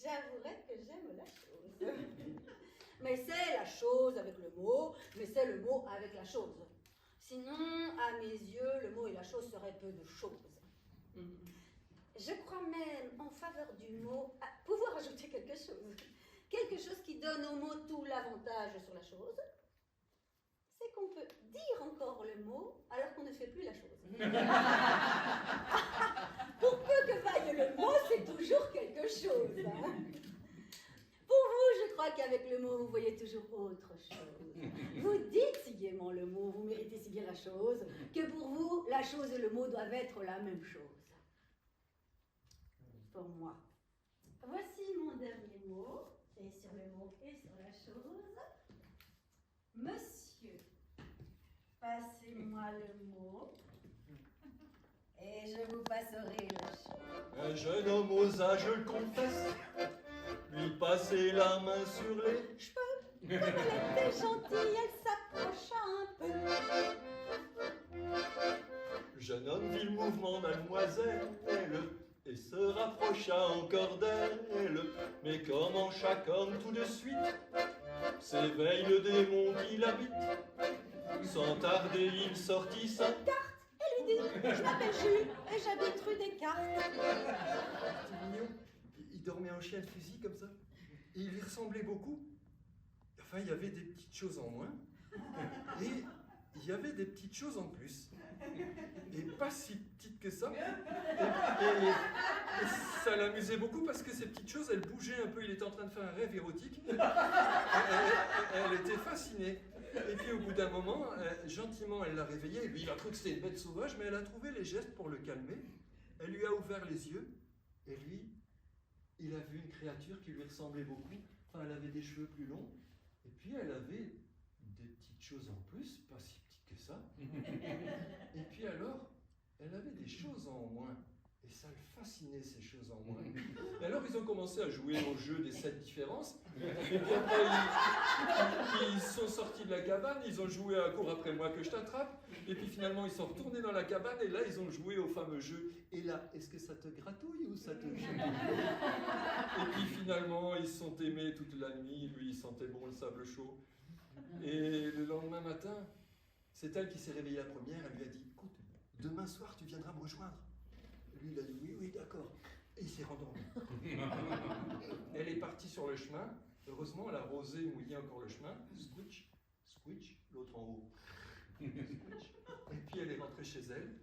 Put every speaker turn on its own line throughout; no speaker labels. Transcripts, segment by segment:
j'avouerai que j'aime la chose. Mais c'est la chose avec le mot, mais c'est le mot avec la chose. Sinon, à mes yeux, le mot et la chose seraient peu de choses. Je crois même en faveur du mot à pouvoir ajouter quelque chose. Quelque chose qui donne au mot tout l'avantage sur la chose. C'est qu'on peut dire encore le mot alors qu'on ne fait plus la chose. Pour peu que vaille le mot, c'est toujours quelque chose. Hein. Pour vous, je crois qu'avec le mot, vous voyez toujours autre chose. Vous dites si gaiement le mot, vous méritez si bien la chose, que pour vous, la chose et le mot doivent être la même chose. Pour moi. Voici mon dernier mot, et sur le mot et sur la chose. Monsieur, passez-moi le mot, et je vous passerai la chose.
Un jeune homme osa, je le confesse, lui passer la main sur les
cheveux. Comme elle était gentille, elle s'approcha un peu.
Le jeune homme vit le mouvement de mademoiselle et se rapprocha encore d'elle. Mais comme en chaque homme tout de suite s'éveille le démon qui l'habite, sans tarder il sortit sa
carte et lui dit: je m'appelle Jules et j'habite rue Descartes.
C'est mignon. Il dormait en chien de fusil comme ça. Et il lui ressemblait beaucoup. Enfin, il y avait des petites choses en moins. Et il y avait des petites choses en plus. Et pas si petites que ça. Et ça l'amusait beaucoup parce que ces petites choses, elles bougeaient un peu. Il était en train de faire un rêve érotique. Elle était fascinée. Et puis au bout d'un moment, gentiment, elle l'a réveillé. Et lui, il a cru que c'était une bête sauvage, mais elle a trouvé les gestes pour le calmer. Elle lui a ouvert les yeux. Et lui, il a vu une créature qui lui ressemblait beaucoup. Enfin, elle avait des cheveux plus longs. Et puis, elle avait des petites choses en plus, pas si petites que ça. Et puis alors, elle avait des choses en moins. Et ça le fascinait, ces choses en moins. Et alors, ils ont commencé à jouer au jeu des 7 différences. Et puis après, ils sont sortis de la cabane, ils ont joué à cours après moi que je t'attrape. Et puis finalement, ils sont retournés dans la cabane et là, ils ont joué au fameux jeu. Et là, est-ce que ça te gratouille ou ça te chatouille? Et puis finalement, ils se sont aimés toute la nuit. Lui, il sentait bon le sable chaud. Et le lendemain matin, c'est elle qui s'est réveillée la première. Elle lui a dit: écoute, demain soir, tu viendras me rejoindre. Lui, il a dit: oui, oui, d'accord. Et il s'est rendormi. Elle est partie sur le chemin. Heureusement, elle a rosé, mouillé encore le chemin. Squitch, squitch, l'autre en haut. Squitch. Et puis elle est rentrée chez elle.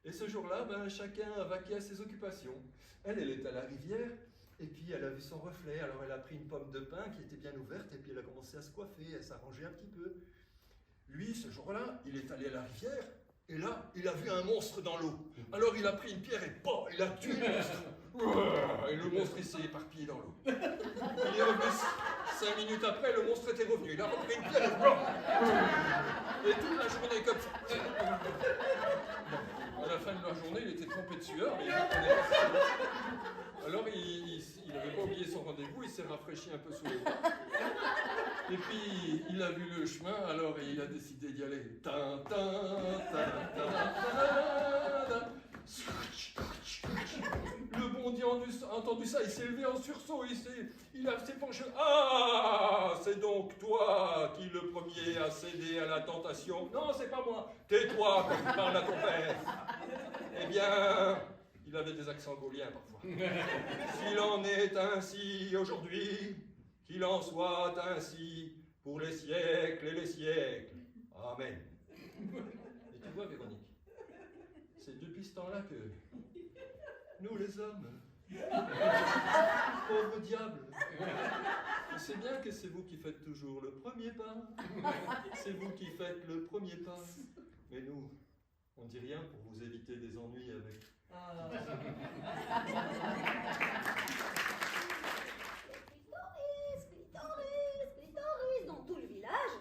Et ce jour-là, chacun a vaqué à ses occupations. Elle est à la rivière. Et puis elle a vu son reflet. Alors elle a pris une pomme de pin qui était bien ouverte. Et puis elle a commencé à se coiffer, à s'arranger un petit peu. Lui, ce jour-là, il est allé à la rivière. Et là, il a vu un monstre dans l'eau. Alors il a pris une pierre et bon, il a tué le monstre. Et le monstre, il s'est éparpillé dans l'eau. Il est revenu 5 minutes après, le monstre était revenu. Il a repris une pierre et toute la journée comme ça. À la fin de la journée, il était trempé de sueur, mais il comprenait pas ce que... Alors il n'avait pas oublié son rendez-vous, il s'est rafraîchi un peu sous les bras. Et puis, il a vu le chemin, alors il a décidé d'y aller. Le bondi a entendu ça, il s'est levé en sursaut, il s'est penché. Ah, c'est donc toi qui le premier a cédé à la tentation. Non, c'est pas moi. Tais-toi quand tu parles à ton père. Eh bien, il avait des accents gauliens parfois. S'il en est ainsi aujourd'hui, qu'il en soit ainsi pour les siècles et les siècles. Amen. Et tu vois, Véronique, c'est depuis ce temps-là que nous, les hommes, pauvres diables, c'est bien que c'est vous qui faites toujours le premier pas. C'est vous qui faites le premier pas. Mais nous, on ne dit rien pour vous éviter des ennuis avec...
Clitoris, dans tout le village.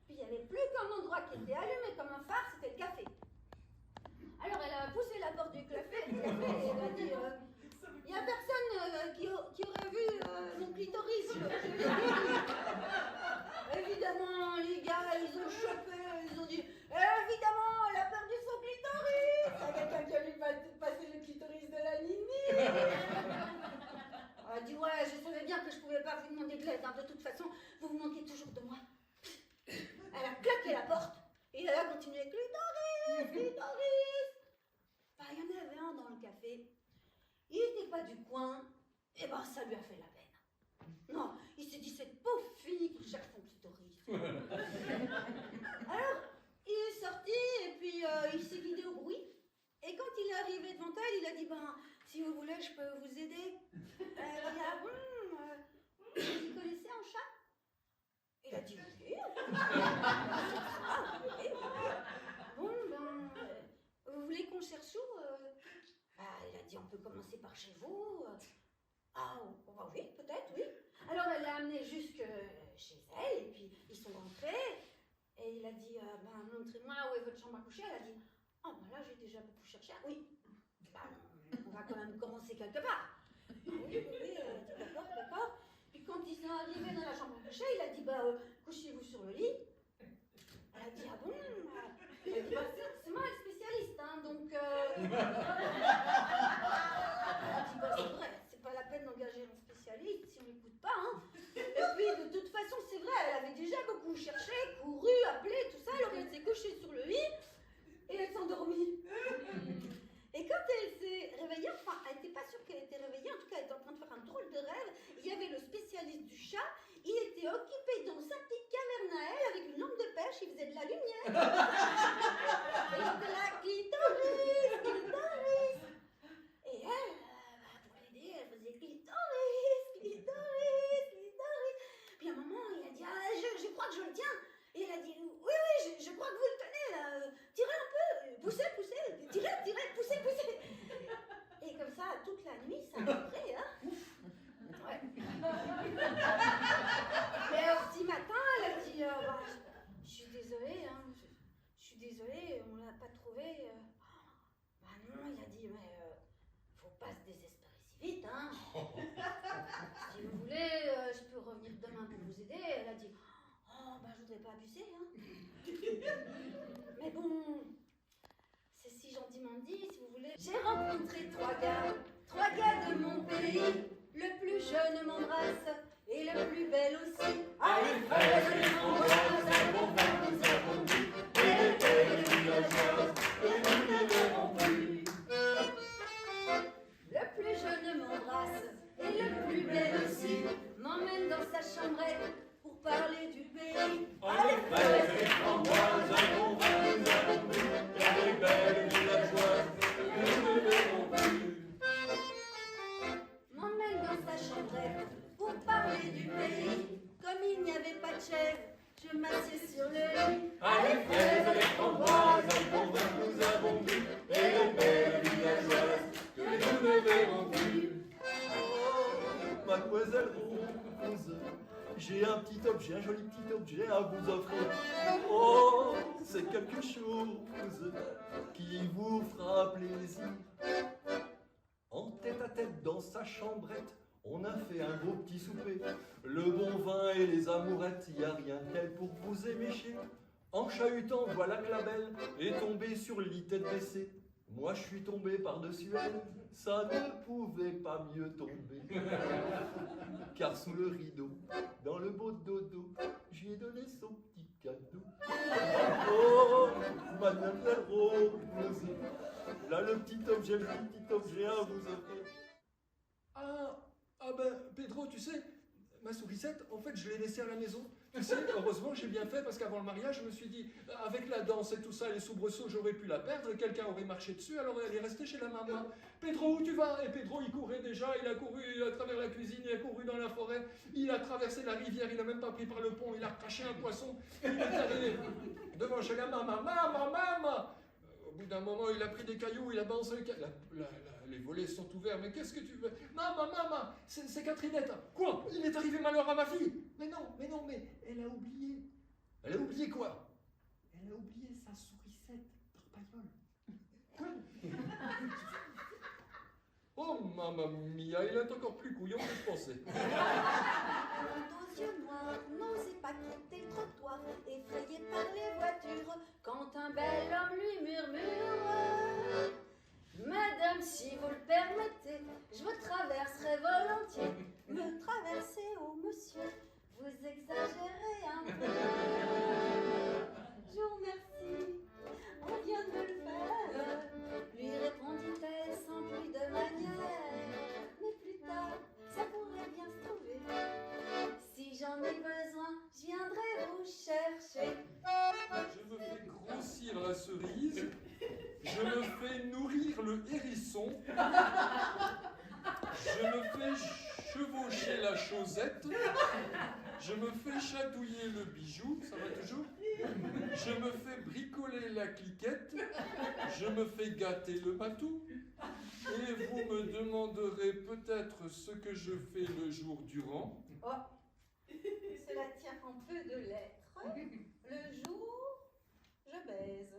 Puis il n'y avait plus qu'un endroit qui était allumé comme un phare, c'était le café. Alors elle a poussé la porte du café et elle a dit: il n'y a personne qui aurait vu mon clitoris. Évidemment, les gars, ils ont chopé, ils ont dit: évidemment, elle a perdu son clitoris. Il y a quelqu'un qui a lui passer le clitoris de la Nini. Elle dit, ouais, je savais bien que je pouvais pas vous demander de l'aide, hein. De toute façon, vous vous manquez toujours de moi. Elle a claqué la porte, et elle a continué, clitoris, clitoris. Bah, il y en avait un dans le café, il n'était pas du coin, et ben ça lui a fait la peine. Non, il s'est dit, cette pauvre fille qui cherche son clitoris. Alors, il est sorti, et puis il s'est guidé au bruit. Et quand il est arrivé devant elle, il a dit, ben, si vous voulez, je peux vous aider. Elle a dit, ah bon, vous connaissez un chat? Il a dit, oui. Ah, oui. Bon, ben, vous voulez qu'on cherche où? Bah, il a dit, on peut commencer par chez vous. Ah, bah oui, peut-être, oui. Alors, elle l'a amené jusque chez elle, et puis ils sont rentrés. Et il a dit, ben, montrez-moi où est votre chambre à coucher. Elle a dit, ah, ben là, j'ai déjà beaucoup cherché. Oui, bah, on va quand même commencer quelque part. Ah, oui, d'accord, d'accord. Puis quand ils sont arrivés dans la chambre à coucher, il a dit, bah, couchez-vous sur le lit. Elle a dit, ah bon? Elle a dit, bah, c'est moi le spécialiste, hein, donc... Elle a dit, bah, c'est vrai, c'est pas la peine d'engager un spécialiste si on n'écoute pas, hein. Et puis, de toute façon, c'est vrai, elle avait déjà beaucoup cherché, couru, appelé, tout ça, alors elle s'est couchée sur le lit, et elle s'est endormie. Et quand elle s'est réveillée, enfin, elle n'était pas sûre qu'elle était réveillée, en tout cas, elle était en train de faire un drôle de rêve. Il y avait le spécialiste du chat, il était occupé dans sa petite caverne à elle, avec une lampe de pêche, il faisait de la lumière. Et il était là, clitoris, clitoris. Et elle, pour l'aider, elle faisait clitoris, clitoris, clitoris. Puis à un moment, il a dit, ah, je crois que je le tiens. Et elle a dit, oui, je crois que vous le tenez, là. Tirez un peu, poussez, tirez, poussez. Et comme ça, toute la nuit, ça a duré, hein. Ouais. Mais au petit matin, elle a dit, bah, je suis désolée, hein. Je suis désolée, on l'a pas trouvé. Bah non, il a dit, mais faut pas se désespérer si vite, hein. Si vous voulez, je peux revenir demain pour vous aider. Elle a dit, oh, bah je voudrais pas abuser, hein. Mais bon, c'est si gentiment dit, si vous voulez. J'ai rencontré trois gars de mon pays. Le plus jeune m'embrasse et le plus belle aussi. Allez, frères, les Framboises, allons faire nous avons dit. Et les belles villageoises, et nous ne verrons plus. Le plus jeune m'embrasse et le plus bel aussi m'emmène dans sa chambrette pour parler du pays. Allez, frères, les Framboises, allons faire nous avons dit. Et les belles villageoises, et nous ne verrons plus. M'emmène dans sa chambrette pour parler du pays. Comme il n'y avait pas de chèvre, je m'assieds sur le lit. Allez, fraises, les Framboises, allons voir, nous avons vu. Et les belles villageoises que nous ne verrons plus.
Oh, mademoiselle Rose, j'ai un petit objet, un joli petit objet à vous offrir. Oh, c'est quelque chose qui vous fera plaisir. En tête à tête dans sa chambrette, on a fait un beau petit souper. Le bon vin et les amourettes, y a rien de tel pour vous émécher. En chahutant, voilà que la belle est tombée sur le lit tête baissée. Moi je suis tombé par-dessus elle, ça ne pouvait pas mieux tomber. Car sous le rideau, dans le beau dodo, je lui ai donné son petit cadeau. Oh, mademoiselle Rose, là le petit objet à vous offrir.
Ah ben, Pedro, tu sais, ma sourisette, en fait, je l'ai laissée à la maison. Tu sais, heureusement, j'ai bien fait, parce qu'avant le mariage, je me suis dit, avec la danse et tout ça, les soubresauts, j'aurais pu la perdre, quelqu'un aurait marché dessus, alors elle est restée chez la maman. Pedro, où tu vas? Et Pedro, il courait déjà, il a couru à travers la cuisine, il a couru dans la forêt, il a traversé la rivière, il n'a même pas pris par le pont, il a craché un poisson, il est arrivé devant chez la maman. Maman! Au bout d'un moment, il a pris des cailloux, il a balancé les volets sont ouverts, mais qu'est-ce que tu veux? Maman, c'est Catherinette. Quoi? Il est arrivé malheur à ma fille? Mais elle a oublié. Elle a oublié quoi? Elle a oublié sa sourisette parpaillole. Quoi? Oh, mamma mia, il est encore plus couillon que je pensais.
Aux yeux noirs, n'osez pas quitter le trottoir, effrayé par les voitures, quand un bel homme lui murmure: Madame, si vous le permettez, je vous traverserai volontiers.
pousson. Je me fais chevaucher la chaussette. Je me fais chatouiller le bijou, ça va toujours. Je me fais bricoler la cliquette. Je me fais gâter le matou. Et vous me demanderez peut-être ce que je fais le jour durant.
Oh, cela tient en peu de lettres. Le jour, je baise.